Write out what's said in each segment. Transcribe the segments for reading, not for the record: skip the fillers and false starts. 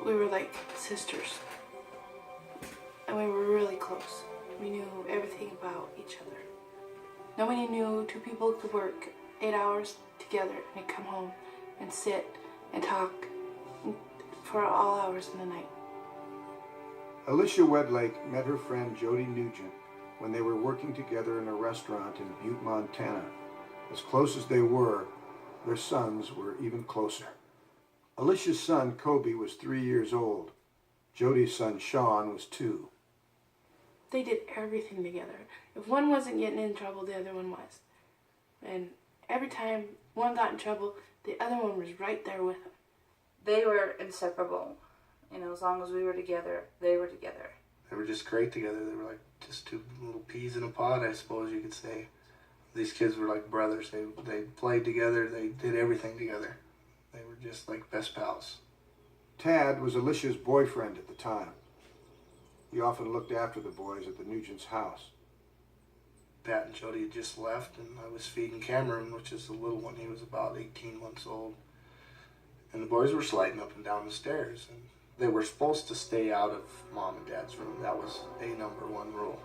We were like sisters, and we were really close. We knew everything about each other. Nobody knew two people could work 8 hours together and come home and sit and talk for all hours in the night. Alicia Wedlake met her friend Jody Nugent when they were working together in a restaurant in Butte, Montana. As close as they were, their sons were even closer. Alicia's son, Kobe, was 3 years old. Jody's son, Sean, was 2. They did everything together. If one wasn't getting in trouble, the other one was. And every time one got in trouble, the other one was right there with them. They were inseparable. You know, as long as we were together, they were together. They were just great together. They were like just two little peas in a pod, I suppose you could say. These kids were like brothers. They played together. They did everything together. They were just like best pals. Tad was Alicia's boyfriend at the time. He often looked after the boys at the Nugent's house. Pat and Jody had just left, and I was feeding Cameron, which is the little one. He was about 18 months old. And the boys were sliding up and down the stairs. And they were supposed to stay out of Mom and Dad's room. That was a #1 rule.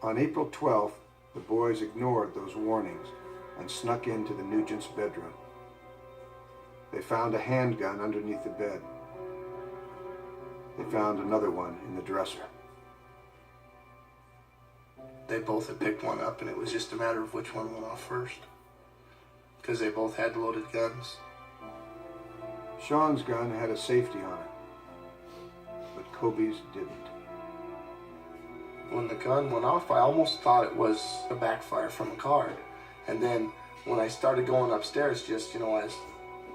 On April 12th, the boys ignored those warnings and snuck into the Nugent's bedroom. They found a handgun underneath the bed. They found another one in the dresser. They both had picked one up, and it was just a matter of which one went off first. Because they both had loaded guns. Sean's gun had a safety on it, but Kobe's didn't. When the gun went off, I almost thought it was a backfire from a card. And then when I started going upstairs, just, as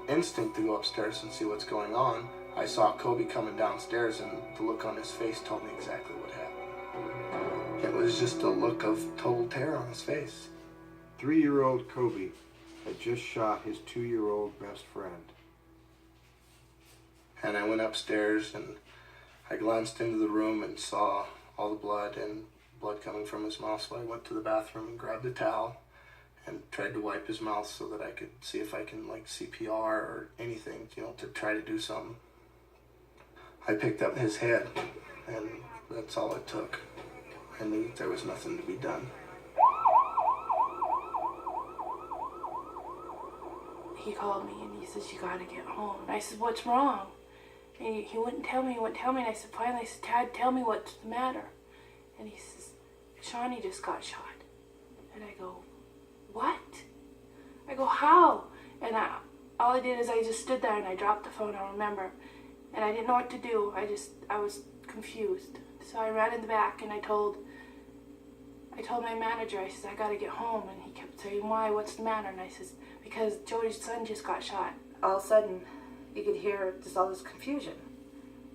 instinct to go upstairs and see what's going on, I saw Kobe coming downstairs, and the look on his face told me exactly what happened. It was just a look of total terror on his face. 3-year-old Kobe had just shot his 2-year-old best friend. And I went upstairs, and I glanced into the room and saw all the blood coming from his mouth. So I went to the bathroom and grabbed a towel and tried to wipe his mouth so that I could see if I can, CPR or anything, to try to do something. I picked up his head, and that's all it took. I knew that there was nothing to be done. He called me and he says, "You gotta get home." And I said, "What's wrong?" And he wouldn't tell me, And I said, finally, "Tad, tell me what's the matter." And he says, "Shawnee just got shot." And I go, "What?" I go, "How?" And all I did is I just stood there and I dropped the phone, I remember. And I didn't know what to do. I was confused. So I ran in the back and I told my manager, I said, "I gotta get home." And he kept saying, "Why? What's the matter?" And I says, "Because Jody's son just got shot." All of a sudden, you could hear just all this confusion.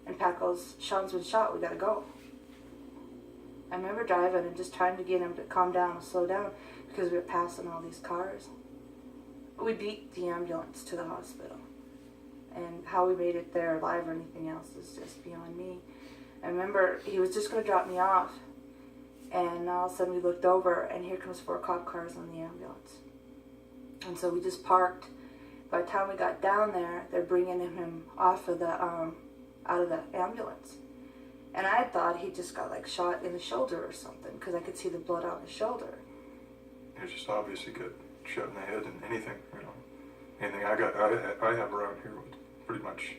And Pat goes, "Sean's been shot, we gotta go." I remember driving and just trying to get him to calm down and slow down because we were passing all these cars. We beat the ambulance to the hospital. And how we made it there alive or anything else is just beyond me. I remember he was just going to drop me off. And all of a sudden we looked over and here comes 4 cop cars on the ambulance. And so we just parked. By the time we got down there, they're bringing him off of out of the ambulance. And I thought he just got shot in the shoulder or something because I could see the blood on his shoulder. It's just obvious he got shot in the head, and anything I have around here would pretty much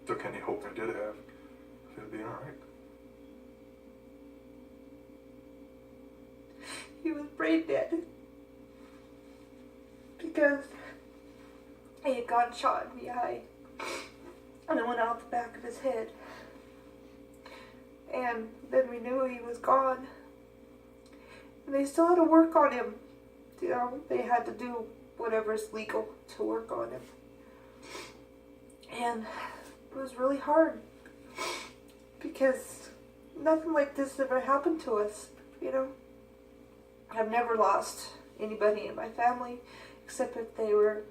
took any hope I did have if it'd be all right. He was brain dead because he had gotten shot in the eye and it went out the back of his head. And then we knew he was gone. And they still had to work on him. They had to do whatever's legal to work on him. And it was really hard because nothing like this ever happened to us, I've never lost anybody in my family except if they were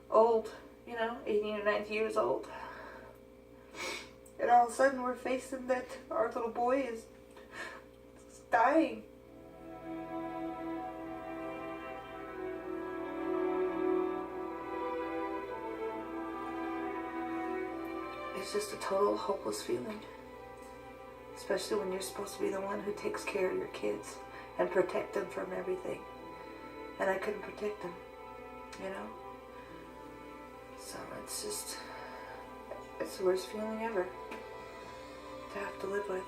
old, 18 or 19 years old. And all of a sudden we're facing that our little boy is dying. it's just a total hopeless feeling. Especially when you're supposed to be the one who takes care of your kids and protect them from everything. And I couldn't protect them, you know? So it's the worst feeling ever to have to live with.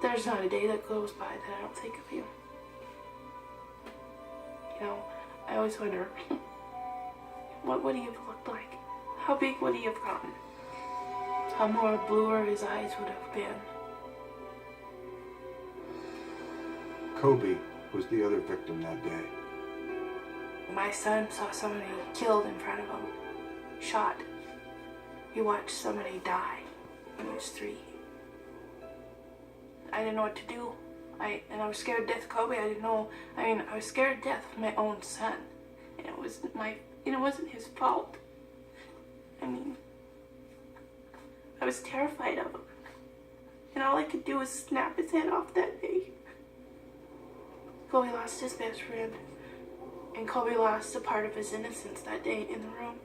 There's not a day that goes by that I don't think of you. You know, I always wonder, what would he have looked like? How big would he have gotten? How more bluer his eyes would have been. Kobe was the other victim that day. My son saw somebody killed in front of him, shot. He watched somebody die when he was 3. I didn't know what to do. I was scared to death of Kobe. I was scared to death of my own son. And it wasn't his fault. I mean, I was terrified of him. And all I could do was snap his head off that day. Kobe lost his best friend. And Kobe lost a part of his innocence that day in the room.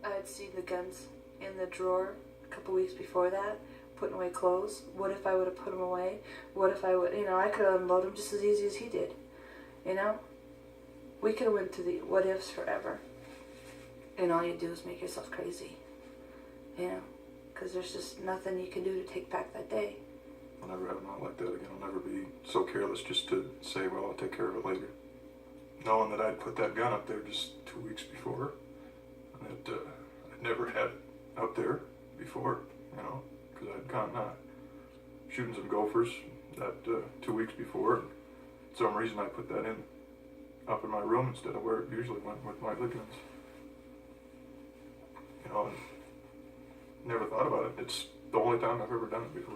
I'd see the guns in the drawer a couple weeks before that, putting away clothes. What if I would have put them away? What if I would, I could have unloaded them just as easy as he did. We could have went to the what ifs forever. And all you do is make yourself crazy. Because there's just nothing you can do to take back that day. I'll never have not like that again. I'll never be so careless just to say, well, I'll take care of it later. Knowing that I'd put that gun up there just 2 weeks before, and that I'd never had it up there before, because I'd gone shooting some gophers that 2 weeks before, and for some reason I put that up in my room instead of where it usually went with my ligaments. And never thought about it. It's the only time I've ever done it before.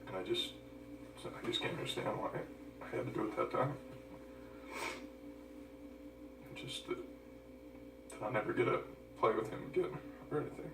And I just can't understand why I had to do it that time. And just that I'll never get to play with him again or anything.